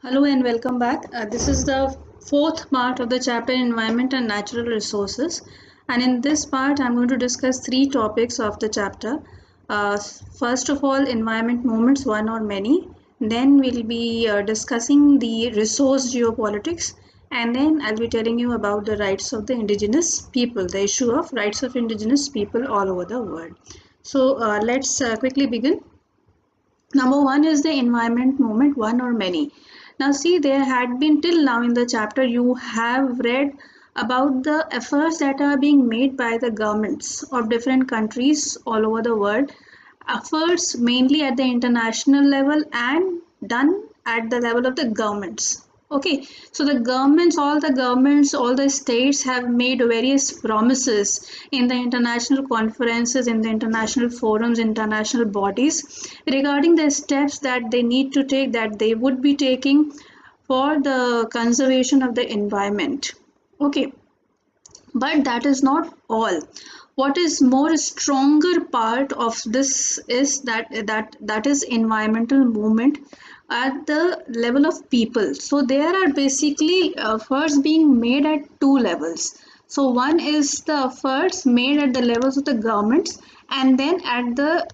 Hello and welcome back. This is the fourth part of the chapter Environment and Natural Resources. And in this part, I'm going to discuss three topics of the chapter. First of all, environment movements, one or many. Then we'll be discussing the resource geopolitics. And then I'll be telling you about the rights of the indigenous people, the issue of rights of indigenous people all over the world. So let's quickly begin. Number one is the environment movement, one or many. Now, see, there had been till now in the chapter, you have read about the efforts that are being made by the governments of different countries all over the world, efforts mainly at the international level and done at the level of the governments. Okay, so all the states have made various promises in the international conferences, in the international forums, international bodies regarding the steps that they need to take, that they would be taking for the conservation of the environment. Okay, but that is not all. What is more stronger part of this is that is environmental movement at the level of people. So there are basically efforts being made at two levels. So one is the efforts made at the levels of the governments, and then at the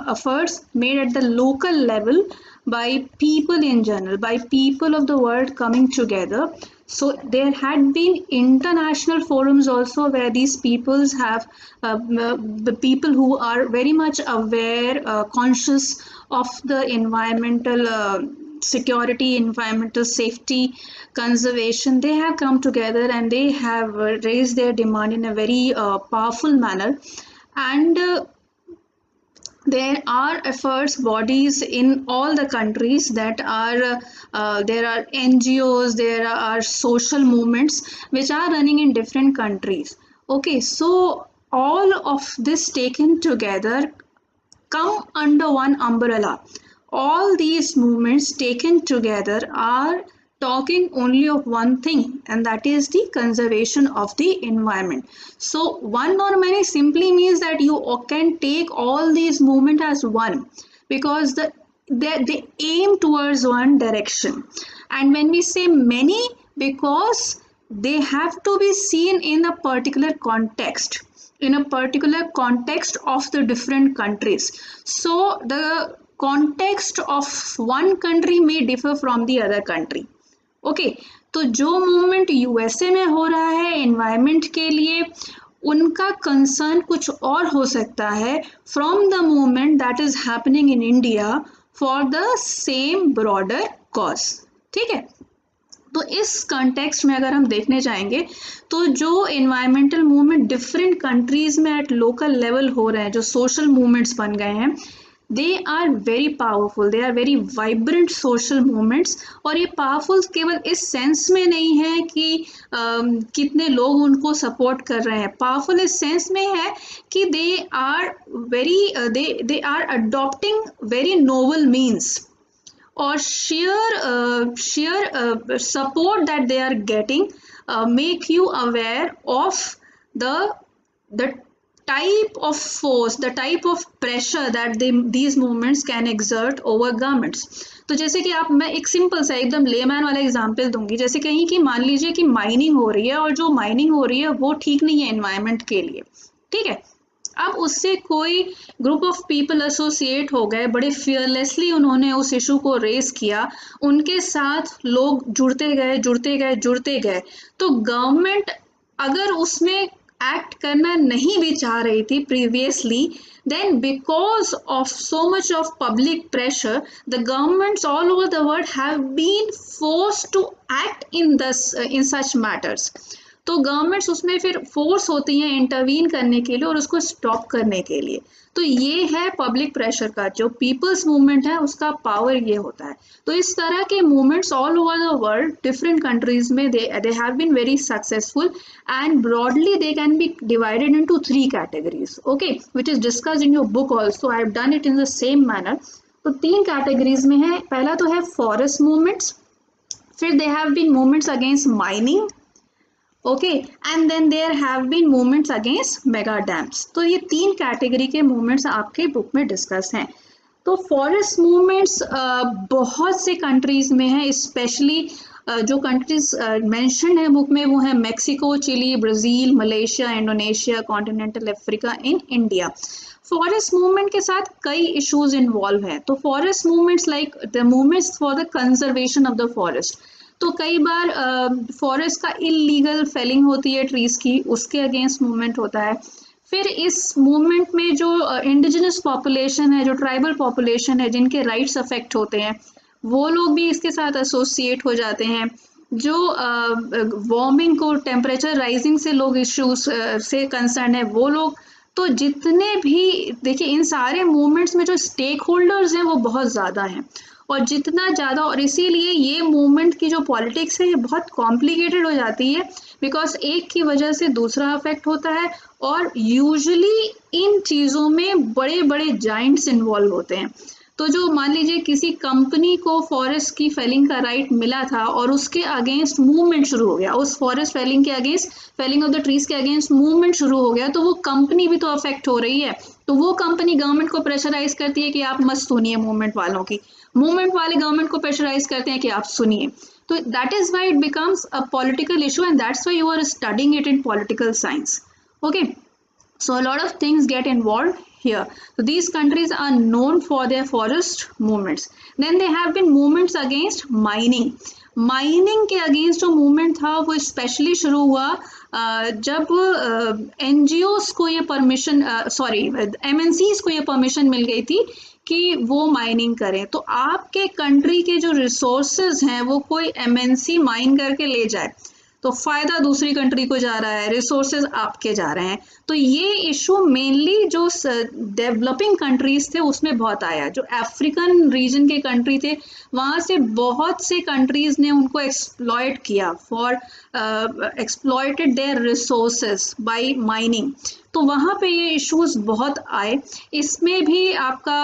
efforts made at the local level by people in general, by people of the world coming together. So there had been international forums also where these peoples have the people who are very much aware, conscious of the environmental security, environmental safety, conservation. They have come together and they have raised their demand in a very powerful manner. And there are efforts bodies in all the countries that are there are NGOs, there are social movements which are running in different countries. Okay, so all of this taken together come under one umbrella. All these movements taken together are talking only of one thing, and that is the conservation of the environment. So, one or many simply means that you can take all these movements as one, because they aim towards one direction. And when we say many, because they have to be seen in a particular context, in a particular context of the different countries. So the context of one country may differ from the other country. Okay, तो जो movement USA में हो रहा है environment के लिए, उनका concern कुछ और हो सकता है from the movement that is happening in India for the same broader cause. ठीक है, तो इस कॉन्टेक्स्ट में अगर हम देखने जाएंगे तो जो एनवायरमेंटल मूवमेंट डिफरेंट कंट्रीज में एट लोकल लेवल हो रहे हैं, जो सोशल मूवमेंट्स बन गए हैं, they are very powerful, they are very vibrant social movements. और ये पावरफुल केवल इस सेंस में नहीं है कि कितने लोग उनको सपोर्ट कर रहे हैं. पावरफुल इस सेंस में है कि they are very they are adopting very noble means, or sheer support that they are getting make you aware of the type of force, the type of pressure that these movements can exert over governments. तो जैसे कि आप, मैं एक simple सा एकदम layman वाला example दूंगी. जैसे कहीं कि मान लीजिए कि माइनिंग हो रही है, और जो माइनिंग हो रही है वो ठीक नहीं है एनवायरनमेंट के लिए. ठीक है, अब उससे कोई ग्रुप ऑफ पीपल एसोसिएट हो गए, बड़े फियरलेसली उन्होंने उस इशू को रेस किया, उनके साथ लोग जुड़ते गए जुड़ते गए जुड़ते गए. तो गवर्नमेंट अगर उसमें एक्ट करना नहीं भी चाह रही थी previously, then because of so much of public pressure, the governments all over the world have been forced to act in such matters. तो गवर्नमेंट्स उसमें फिर फोर्स होती हैं इंटरवीन करने के लिए और उसको स्टॉप करने के लिए. तो ये है पब्लिक प्रेशर का, जो पीपल्स मूवमेंट है उसका पावर ये होता है. तो इस तरह के movements all over the world different countries में they have been very successful, and broadly they can be divided into three categories. Okay, which is discussed in your book also. I have done it in the same manner. तो तीन categories में है. पहला तो है forest movements, फिर they have been movements against mining, okay, and then there have been movements against mega dams. तो ये तीन कैटेगरी के मूवमेंट्स आपके बुक में डिस्कस हैं. तो फॉरेस्ट मूवमेंट्स बहुत से कंट्रीज में है, स्पेशली जो कंट्रीज मेंशन है बुक में वो है Mexico, Chile, Brazil, Malaysia, Indonesia, continental Africa, in India. Forest movement के साथ कई इश्यूज इन्वॉल्व है। तो forest movements like the movements for the conservation of the forest, तो कई बार फॉरेस्ट का इलीगल फेलिंग होती है ट्रीज की, उसके अगेंस्ट मूवमेंट होता है। फिर इस मूवमेंट में जो इंडिजिनस पॉपुलेशन है, जो ट्राइबल पॉपुलेशन है, जिनके राइट्स अफेक्ट होते हैं, वो लोग भी इसके साथ एसोसिएट हो जाते हैं। जो वार्मिंग को, टेम्परेचर राइजिंग से लोग इश्यूज से कंसर्न है, वो लोग। तो जितने भी देखिए इन सारे मूवमेंट्स में जो स्टेक होल्डर्स हैं वो बहुत ज़्यादा हैं, और जितना ज़्यादा, और इसीलिए ये मूवमेंट की जो पॉलिटिक्स है ये बहुत कॉम्प्लिकेटेड हो जाती है, बिकॉज एक की वजह से दूसरा अफेक्ट होता है, और यूजुअली इन चीज़ों में बड़े बड़े जाइंट्स इन्वॉल्व होते हैं। तो जो मान लीजिए किसी कंपनी को फॉरेस्ट की फेलिंग का राइट मिला था और उसके अगेंस्ट मूवमेंट शुरू हो गया, उस फॉरेस्ट फेलिंग के against, felling of the trees के अगेंस्ट मूवमेंट शुरू हो गया, तो वो कंपनी भी तो अफेक्ट हो रही है। तो वो कंपनी गवर्नमेंट को प्रेशराइज करती है कि आप मत सुनिए मूवमेंट वालों की, मूवमेंट वाले गवर्नमेंट को प्रेशराइज करते हैं कि आप सुनिए। तो that is why it becomes a political issue, and that's why you are studying it in political science. Okay, so a lot of things get involved here. So these countries are known for their forest movements. Then there have been movements against mining. Mining के against जो movement था वो specially शुरू हुआ जब NGOs को ये permission, MNCs को ये परमिशन मिल गई थी कि वो माइनिंग करें। तो आपके कंट्री के जो रिसोर्सेज हैं वो कोई एमएनसी माइन करके ले जाए तो फायदा दूसरी कंट्री को जा रहा है, रिसोर्सेज आपके जा रहे हैं। तो ये इशू मेनली जो डेवलपिंग कंट्रीज थे उसमें बहुत आया। जो अफ्रीकन रीजन के कंट्री थे वहाँ से बहुत से कंट्रीज ने उनको एक्सप्लॉयट किया, for exploited their resources by mining. तो वहाँ पे ये इश्यूज बहुत आए। इसमें भी आपका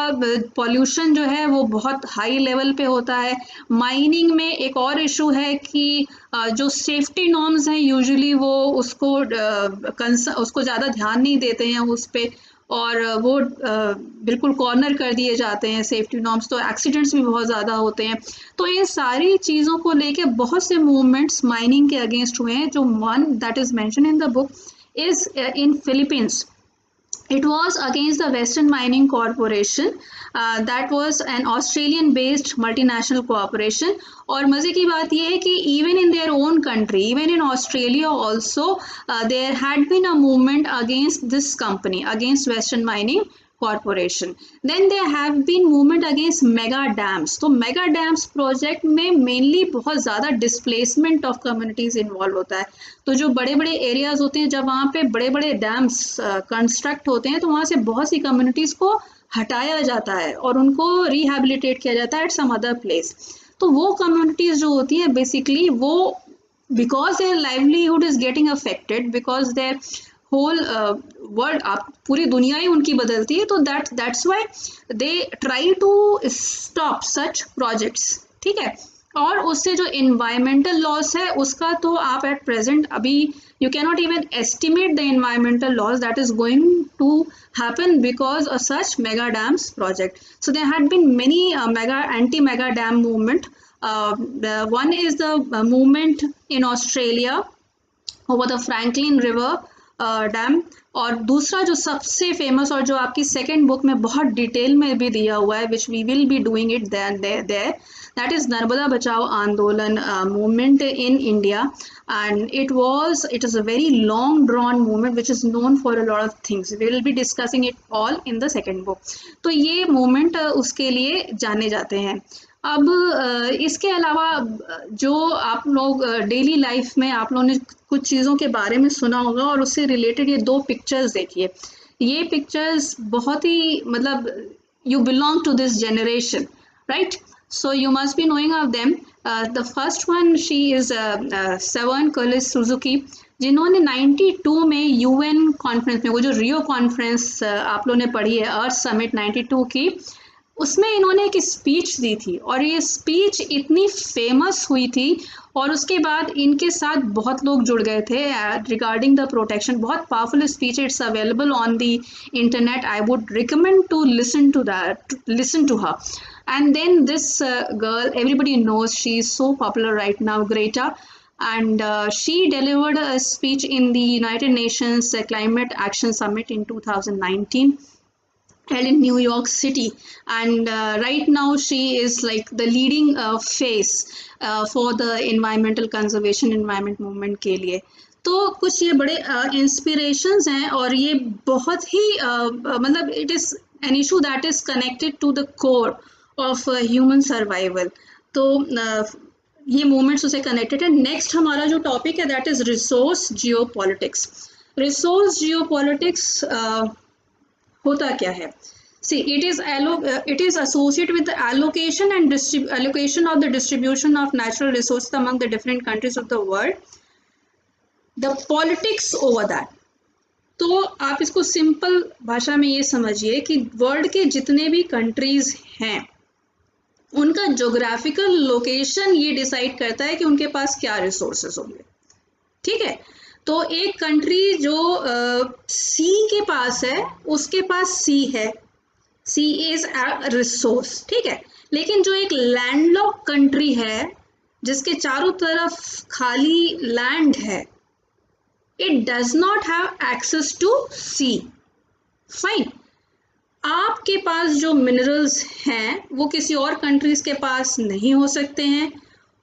पॉल्यूशन जो है वो बहुत हाई लेवल पे होता है। माइनिंग में एक और इशू है कि जो सेफ्टी नॉर्म्स हैं यूजुअली वो उसको ज़्यादा ध्यान नहीं देते हैं उस पे, और वो बिल्कुल कॉर्नर कर दिए जाते हैं सेफ्टी नॉर्म्स, तो एक्सीडेंट्स भी बहुत ज़्यादा होते हैं। तो इन सारी चीज़ों को लेके बहुत से मूवमेंट्स माइनिंग के अगेंस्ट हुए हैं। जो one that is mention in the book is in Philippines. It was against the Western Mining Corporation. That was an Australian based multinational corporation. और मज़े की बात यह है कि even in their own country, even in Australia also, there had been a movement against this company, against Western Mining Corporation. Then there have been movement against mega dams. तो mega dams project में mainly बहुत ज़्यादा displacement of communities involved होता है। तो जो बड़े बड़े areas होते हैं, जब वहाँ पे बड़े बड़े dams construct होते हैं तो वहाँ से बहुत सी communities को हटाया जाता है और उनको rehabilitate किया जाता है at some other place। तो वो communities जो होती हैं basically वो because their livelihood is getting affected, because their whole world, आप पूरी दुनिया ही उनकी बदलती है, तो that's why they try to stop such projects. ठीक है, और उससे जो इन्वायरमेंटल लॉस है उसका तो आप एट प्रेजेंट अभी you can not even estimate the environmental loss that is going to happen because of such mega dams project. So there had been many mega anti mega dam movement. One is the movement in Australia over the Franklin river dam, और दूसरा जो सबसे famous और जो आपकी second book में बहुत detail में भी दिया हुआ है, which we will be doing it there, that is Narmada Bachao Andolan movement in India. And it is a very long drawn movement which is known for a lot of things. We will be discussing it all in the second book. तो ये movement उसके लिए जाने जाते हैं। अब इसके अलावा जो आप लोग डेली लाइफ में आप लोगों ने कुछ चीज़ों के बारे में सुना होगा और उससे रिलेटेड ये दो पिक्चर्स देखिए। ये पिक्चर्स बहुत ही मतलब you belong to this generation, right? So you must be knowing of them. The first one, she is Severn Cullis Suzuki, जिन्होंने 92 में यूएन कॉन्फ्रेंस में, वो जो रियो कॉन्फ्रेंस आप लोगों ने पढ़ी है, अर्थ समिट 92 की, उसमें इन्होंने एक स्पीच दी थी और ये स्पीच इतनी फेमस हुई थी और उसके बाद इनके साथ बहुत लोग जुड़ गए थे रिगार्डिंग द प्रोटेक्शन. बहुत powerful speech, it's available on the internet. I would recommend to listen to that, listen to her. And then this girl, everybody knows, she is so popular right now, Greta, and she delivered a speech in the United Nations Climate Action Summit in 2019, held in New York City. And right now she is like the leading face for the environmental conservation, environment movement के लिए. तो कुछ ये बड़े inspirations हैं और ये बहुत ही मतलब it is an issue that is connected to the core of human survival. तो ये मूवमेंट्स उसे कनेक्टेड है. नेक्स्ट हमारा जो टॉपिक है that is resource geopolitics. Resource geopolitics होता क्या है? See, it is associated with the allocation and allocation of the distribution of natural resources among the different countries of the world. The politics over that. तो आप इसको simple भाषा में ये समझिए कि वर्ल्ड के जितने भी कंट्रीज हैं उनका ज्योग्राफिकल लोकेशन ये डिसाइड करता है कि उनके पास क्या रिसोर्सेज होंगे. ठीक है, तो एक कंट्री जो सी के पास है उसके पास सी है, सी इज अ रिसोर्स. ठीक है, लेकिन जो एक लैंडलॉक कंट्री है जिसके चारों तरफ खाली लैंड है, it does not have access to sea. Fine, आपके पास जो मिनरल्स हैं वो किसी और कंट्रीज के पास नहीं हो सकते हैं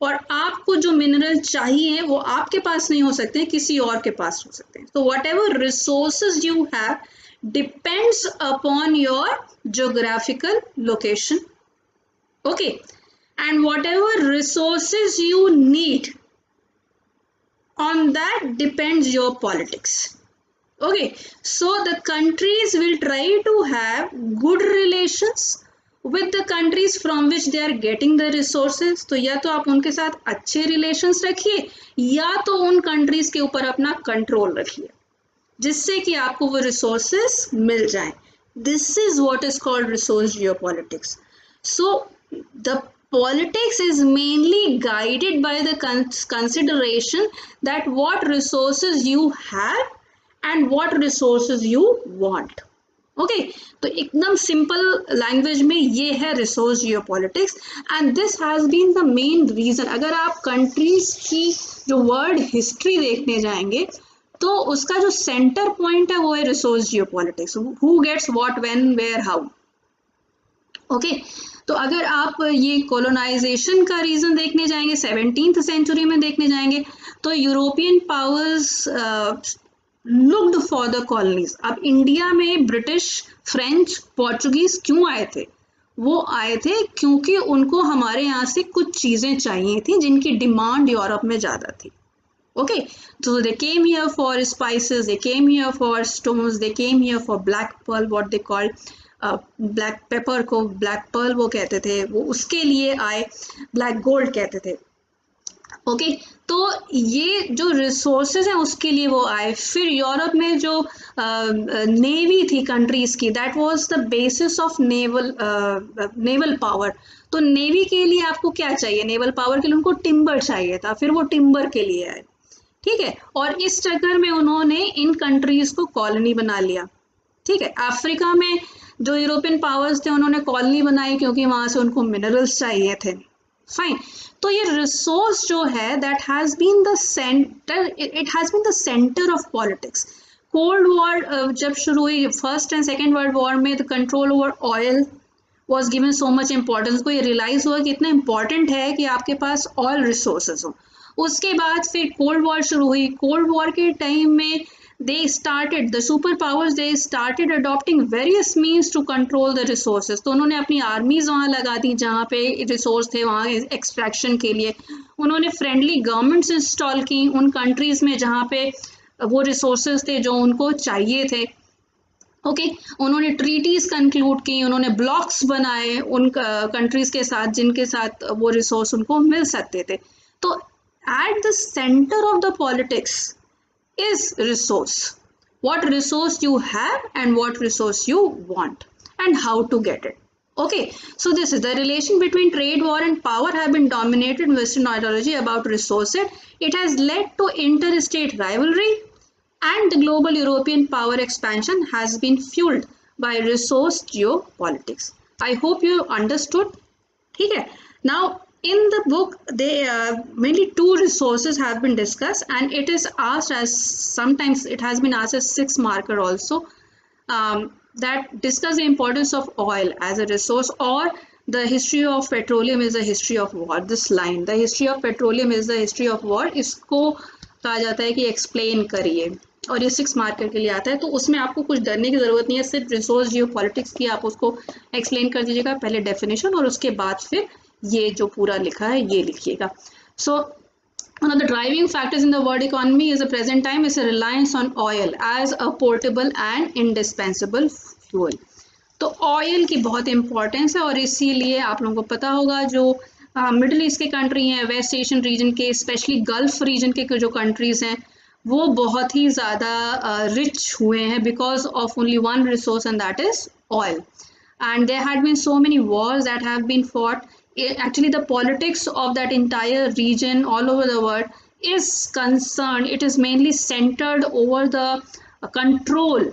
और आपको जो मिनरल चाहिए वो आपके पास नहीं हो सकते हैं, किसी और के पास हो सकते हैं. तो what ever resources you have depends upon your geographical location. Okay, and whatever resources you need, on that depends your politics. Okay, so the countries will try to have good relations with the countries from which they are getting the resources. तो या तो आप उनके साथ अच्छे relations रखिए या तो उन countries के ऊपर अपना control रखिए जिससे कि आपको वो resources मिल जाएं. This is what is called resource geopolitics. So the politics is mainly guided by the consideration that what resources you have and what resources you want. Okay, तो एकदम simple language में ये है resource geopolitics and this has been the main reason. अगर आप countries की जो world history देखने जाएंगे तो उसका जो सेंटर पॉइंट है वो है resource geopolitics. Who gets what, when, where, how. Okay, तो अगर आप ये कॉलोनाइजेशन का रीजन देखने जाएंगे 17th सेंचुरी में देखने जाएंगे तो European powers looked for the colonies. अब इंडिया में ब्रिटिश, फ्रेंच, पोर्चुगीज क्यों आए थे? वो आए थे क्योंकि उनको हमारे यहाँ से कुछ चीज़ें चाहिए थी जिनकी डिमांड यूरोप में ज़्यादा थी. Okay, so they came here for spices, they came here for stones, they came here for black pearl, what they call black pepper को black pearl वो कहते थे, वो उसके लिए आए, black gold कहते थे. ओके, तो ये जो रिसोर्सेज हैं उसके लिए वो आए. फिर यूरोप में जो नेवी थी कंट्रीज की, that was the basis of naval power. तो नेवी के लिए आपको क्या चाहिए? नेवल पावर के लिए उनको टिम्बर चाहिए था, फिर वो टिम्बर के लिए आए. ठीक है, और इस चक्कर में उन्होंने इन कंट्रीज को कॉलोनी बना लिया. ठीक है, अफ्रीका में जो यूरोपियन पावर्स थे उन्होंने कॉलोनी बनाई क्योंकि वहां से उनको मिनरल्स चाहिए थे. फाइन, तो ये रिसोर्स जो है that has been the centre, it has been the centre of politics. Cold war जब शुरू हुई, first and second world war में the control over oil was given so much importance. को ये रियलाइज हुआ कि इतना इम्पोर्टेंट है कि आपके पास ऑयल रिसोर्सेज हो. उसके बाद फिर कोल्ड वॉर शुरू हुई. कोल्ड वॉर के टाइम में they started, the super powers, they started adopting various means to control the resources. तो उन्होंने अपनी आर्मीज वहाँ लगा दी जहाँ पे रिसोर्स थे वहाँ एक्सट्रैक्शन के लिए. उन्होंने फ्रेंडली गवर्नमेंट्स इंस्टॉल की उन कंट्रीज में जहाँ पे वो रिसोर्सेज थे जो उनको चाहिए थे. ओके, उन्होंने ट्रीटीज कंक्लूड की, उन्होंने ब्लॉक्स बनाए उन कंट्रीज के साथ जिनके साथ वो रिसोर्स उनको मिल सकते थे. तो at the center of the politics is resource. What resource you have and what resource you want and how to get it. Okay, so this is the relation between trade, war and power have been dominated in Western ideology about resources. It has led to interstate rivalry, and the global European power expansion has been fueled by resource geopolitics. I hope you understood. ठीक है. Now in the book they mainly two resources have been discussed, and it is asked as, sometimes it has been asked as 6 marker also, that discuss the importance of oil as a resource, or the history of petroleum is the history of war. This line, the history of petroleum is the history of war, इसको कहा जाता है कि explain करिए, और ये 6 marker के लिए आता है. तो उसमें आपको कुछ डरने की ज़रूरत नहीं है, सिर्फ रिसोर्स जियो पॉलिटिक्स की आप उसको एक्सप्लेन कर दीजिएगा, पहले डेफिनेशन, और उसके बाद फिर ये जो पूरा लिखा है ये लिखिएगा. सो one of the driving factors in the world economy is the present time is a reliance on oil as a portable and indispensable fuel. तो ऑयल की बहुत इंपॉर्टेंस है, और इसीलिए आप लोगों को पता होगा जो मिडिल ईस्ट के कंट्री हैं, वेस्ट एशियन रीजन के, स्पेशली गल्फ रीजन के जो कंट्रीज़ हैं, वो बहुत ही ज़्यादा रिच हुए हैं because of only one resource, and that is oil. And there had been so many wars that have been fought. Actually, the politics of that entire region all over the world is concerned, it is mainly centered over the control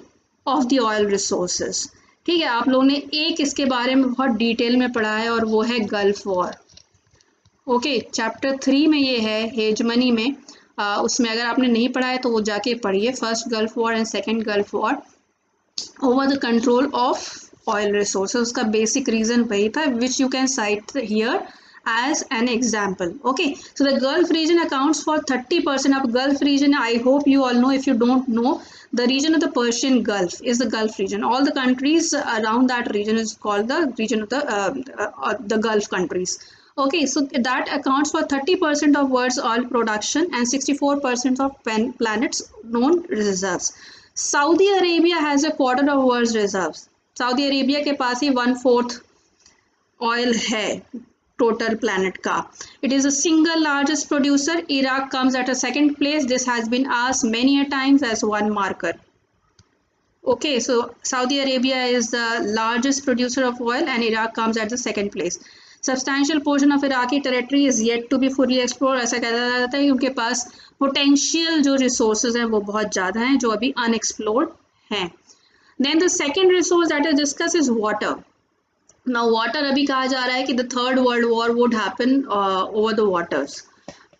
of the oil resources. ठीक है, आप लोगों ने एक इसके बारे में बहुत डिटेल में पढ़ा है, और वो है गल्फ वॉर. ओके, चैप्टर 3 में ये है, हेजमनी में. उसमें अगर आपने नहीं पढ़ा है तो वो जाके पढ़िए, first gulf war and second gulf war over the control of oil resources. उसका basic reason वही था, which you can cite here as an example. Okay, so the Gulf region accounts for 30% of Gulf region. I hope you all know. If you don't know, the region of the Persian Gulf is the Gulf region. All the countries around that region is called the region of the Gulf countries. Okay, so that accounts for 30% of world's oil production and 64% of planet's known reserves. Saudi Arabia has a quarter of world's reserves. Saudi Arabia के पास ही 1/4 oil है total planet का. It is a single largest producer. Iraq comes at a second place. This has been asked many a times as one marker. Okay, so Saudi Arabia is the largest producer of oil, and Iraq comes at the second place. Substantial portion of Iraqi territory is yet to be fully explored. ऐसा कहा जाता है कि उनके पास potential जो resources हैं वो बहुत ज़्यादा हैं, जो अभी अनएक्सप्लोर्ड हैं. Then the second resource that is discussed is water. Now water अभी कहा जा रहा है कि the third world war would happen over the waters,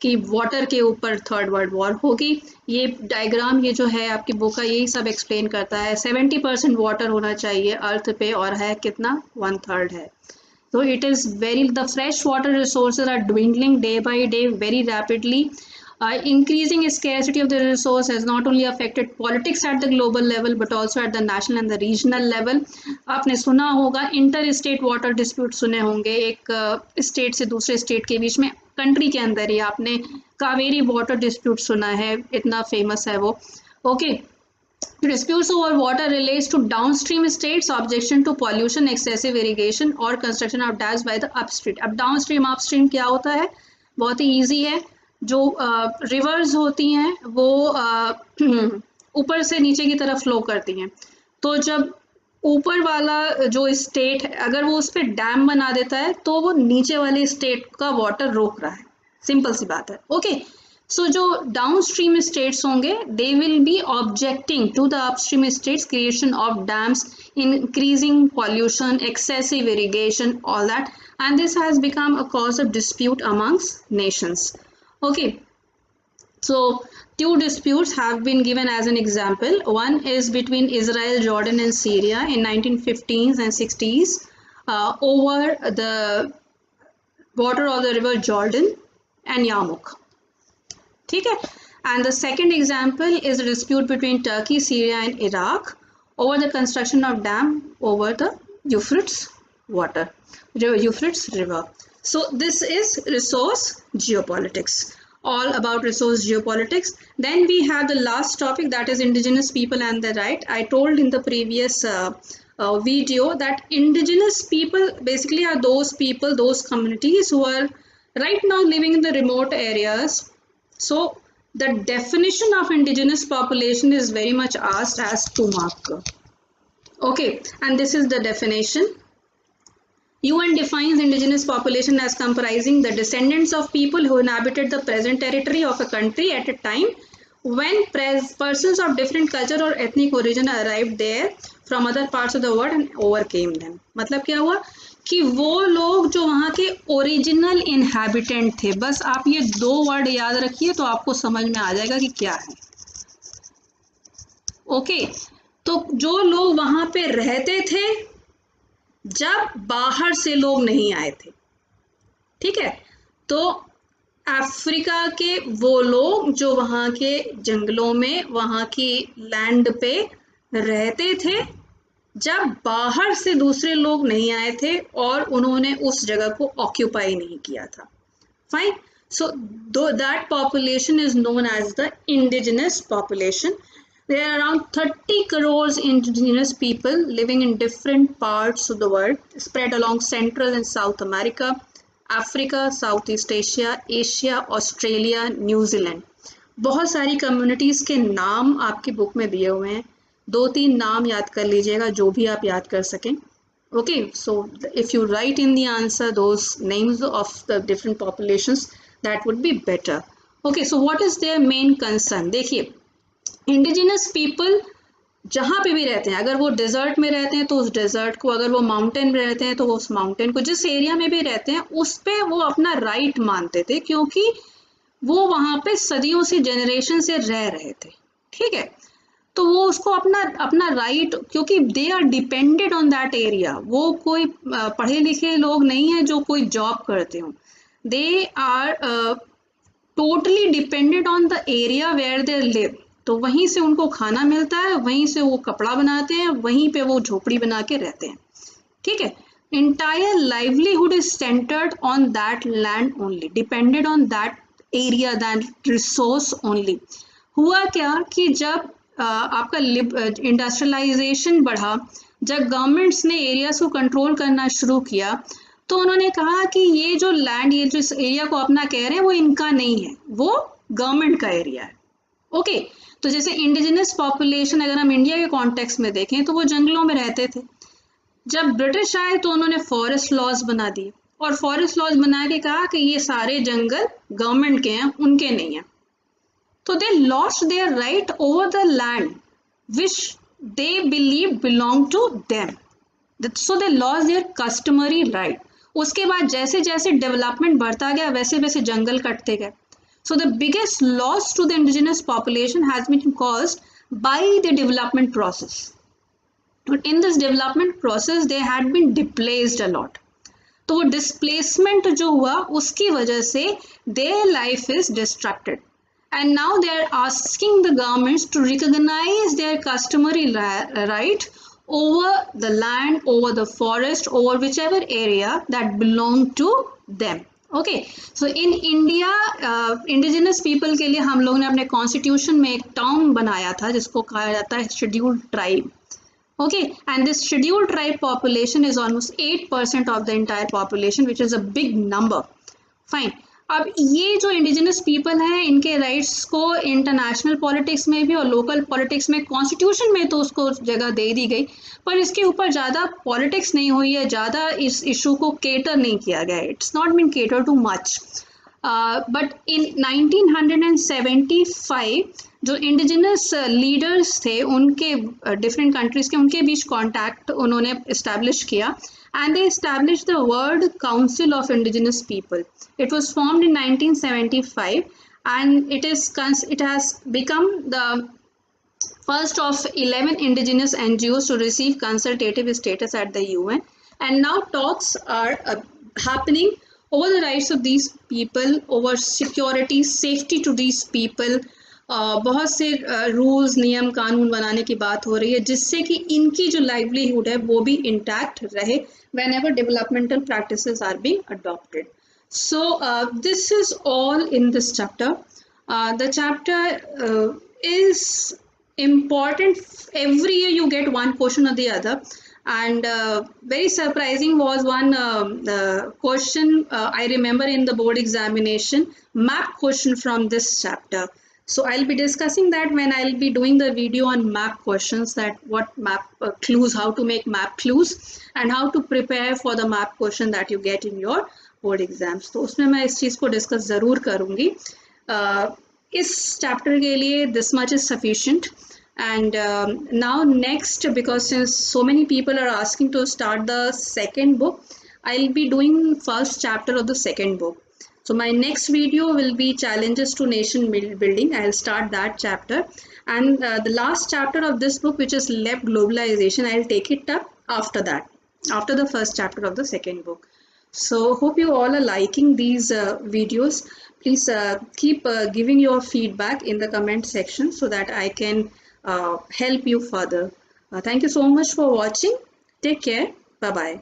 कि वाटर के ऊपर थर्ड वर्ल्ड वॉर होगी. ये डायग्राम ये जो है आपकी बुक का यही सब एक्सप्लेन करता है. 70% वाटर होना चाहिए अर्थ पे, और है कितना, 1/3 है. So it is very, the fresh water resources are dwindling day by day very rapidly. Increasing scarcity of the resource has not only affected politics at the global level but also at the national and the regional level. आपने सुना होगा inter state water dispute सुने होंगे, एक state से दूसरे state के बीच में, कंट्री के अंदर ही. आपने कावेरी वाटर डिस्प्यूट सुना है, इतना फेमस है वो. Okay, disputes over water relates to downstream states objection to pollution, excessive irrigation or construction of dams by the upstream. अब downstream upstream क्या होता है, बहुत ही ईजी है. जो रिवर्स होती हैं वो ऊपर से नीचे की तरफ फ्लो करती हैं. तो जब ऊपर वाला जो स्टेट है अगर वो उस पर डैम बना देता है तो वो नीचे वाले स्टेट का वाटर रोक रहा है. सिंपल सी बात है. ओके, सो जो डाउनस्ट्रीम स्टेट्स होंगे they will be objecting to the upstream states creation of dams, increasing pollution, excessive irrigation, all that, and this has become a cause of dispute amongst nations. Okay, so two disputes have been given as an example. One is between Israel, Jordan and Syria in 1950s and 60s over the water of the river Jordan and Yarmouk. ठीक है. And the second example is a dispute between Turkey, Syria and Iraq over the construction of dam over the Euphrates river. So this is resource geopolitics, all about resource geopolitics. Then we have the last topic, that is indigenous people and their right. I told in the previous video that indigenous people basically are those people, those communities who are right now living in the remote areas. So the definition of indigenous population is very much asked as 2 mark. Okay, and this is the definition. UN defines indigenous population as comprising the descendants of people who inhabited the present territory of a country at a time when persons of different culture or ethnic origin arrived there from other parts of the world and overcame them. मतलब क्या हुआ कि वो लोग जो वहाँ के original inhabitant थे, बस आप ये दो वर्ड याद रखिए तो आपको समझ में आ जाएगा कि क्या है. ओके, तो जो लोग वहाँ पे रहते थे जब बाहर से लोग नहीं आए थे, ठीक है, तो अफ्रीका के वो लोग जो वहाँ के जंगलों में वहाँ की लैंड पे रहते थे जब बाहर से दूसरे लोग नहीं आए थे और उन्होंने उस जगह को ऑक्यूपाई नहीं किया था. Fine. So that population is known as the indigenous population. There are around 30 crores indigenous people living in different parts of the world, spread along Central and South America, Africa, Southeast Asia, Asia, Australia, New Zealand. बहुत सारी communities के नाम आपकी book में दिए हुए हैं. 2-3 नाम याद कर लीजिएगा, जो भी आप याद कर सकें. Okay, so if you write in the answer those names of the different populations, that would be better. Okay, so what is their main concern? देखिए, इंडिजिनस पीपल जहाँ पे भी रहते हैं, अगर वो डेजर्ट में रहते हैं तो उस डेजर्ट को, अगर वो माउंटेन में रहते हैं तो उस माउंटेन को, जिस एरिया में भी रहते हैं उस पे वो अपना राइट मानते थे, क्योंकि वो वहाँ पे सदियों से, जनरेशन से रह रहे थे. ठीक है, तो वो उसको अपना राइट, क्योंकि they are depended on that area. वो कोई पढ़े लिखे लोग नहीं है जो कोई जॉब करते हो. They are totally depended on the area where they live. तो वहीं से उनको खाना मिलता है, वहीं से वो कपड़ा बनाते हैं, वहीं पे वो झोपड़ी बना के रहते हैं. ठीक है, entire livelihood is centered on that land only, depended on that area, that resource only. हुआ क्या कि जब आपका इंडस्ट्रियलाइजेशन बढ़ा, जब गवर्नमेंट्स ने एरियाज को कंट्रोल करना शुरू किया, तो उन्होंने कहा कि ये जो लैंड, ये जो इस एरिया को अपना कह रहे हैं, वो इनका नहीं है, वो गवर्नमेंट का एरिया है. ओके, तो जैसे इंडिजिनस पॉपुलेशन अगर हम इंडिया के कॉन्टेक्स्ट में देखें तो वो जंगलों में रहते थे. जब ब्रिटिश आए तो उन्होंने फॉरेस्ट लॉज बना दिए, और फॉरेस्ट लॉज बना के कहा कि ये सारे जंगल गवर्नमेंट के हैं, उनके नहीं हैं. तो they lost their right over the land which they believe belong to them. So they lost their customary right. उसके बाद जैसे जैसे डेवलपमेंट बढ़ता गया वैसे वैसे जंगल कटते गए. So the biggest loss to the indigenous population has been caused by the development process. But in this development process, they had been displaced a lot. तो वो displacement जो हुआ उसकी वजह से their life is distracted. And now they are asking the governments to recognize their customary right over the land, over the forest, over whichever area that belong to them. Okay, so in India indigenous people के लिए हम लोग ने अपने constitution में एक term बनाया था जिसको कहा जाता है scheduled tribe. Okay, and this scheduled tribe population is almost 8% of the entire population, which is a big number. Fine. अब ये जो इंडिजिनस पीपल हैं, इनके राइट्स को इंटरनेशनल पॉलिटिक्स में भी और लोकल पॉलिटिक्स में, कॉन्स्टिट्यूशन में तो उसको जगह दे दी गई, पर इसके ऊपर ज़्यादा पॉलिटिक्स नहीं हुई है, ज़्यादा इस इशू को केटर नहीं किया गया. It's not been cater to much. But in 1975 जो इंडिजिनस लीडर्स थे उनके डिफरेंट कंट्रीज़ के, उनके बीच कॉन्टैक्ट उन्होंने इस्टेब्लिश किया, and they established the World Council of Indigenous People. It was formed in 1975 and it has become the first of 11 indigenous NGOs to receive consultative status at the UN, and now talks are happening over the rights of these people, over security, safety to these people. बहुत से rules, नियम, कानून बनाने की बात हो रही है जिससे कि इनकी जो लाइवलीहुड है वो भी इंटैक्ट रहे whenever developmental practices are being adopted. So this is all in this chapter. The chapter is important. Every year you get one question or the other, and very surprising was one question I remember in the board examination, map question from this chapter. So I'll be discussing that when I'll be doing the video on map questions, that what map clues, how to make map clues and how to prepare for the map question that you get in your board exams. तो उसमें मैं इस चीज़ को discuss ज़रूर करूँगी. इस chapter के लिए this much is sufficient. And now next, because since so many people are asking to start the second book, I'll be doing first chapter of the second book. So my next video will be challenges to nation building. I'll start that chapter, and the last chapter of this book, which is left globalization, I'll take it up after that, after the first chapter of the second book. So hope you all are liking these videos. Please keep giving your feedback in the comment section so that I can help you further. Thank you so much for watching. Take care. Bye bye.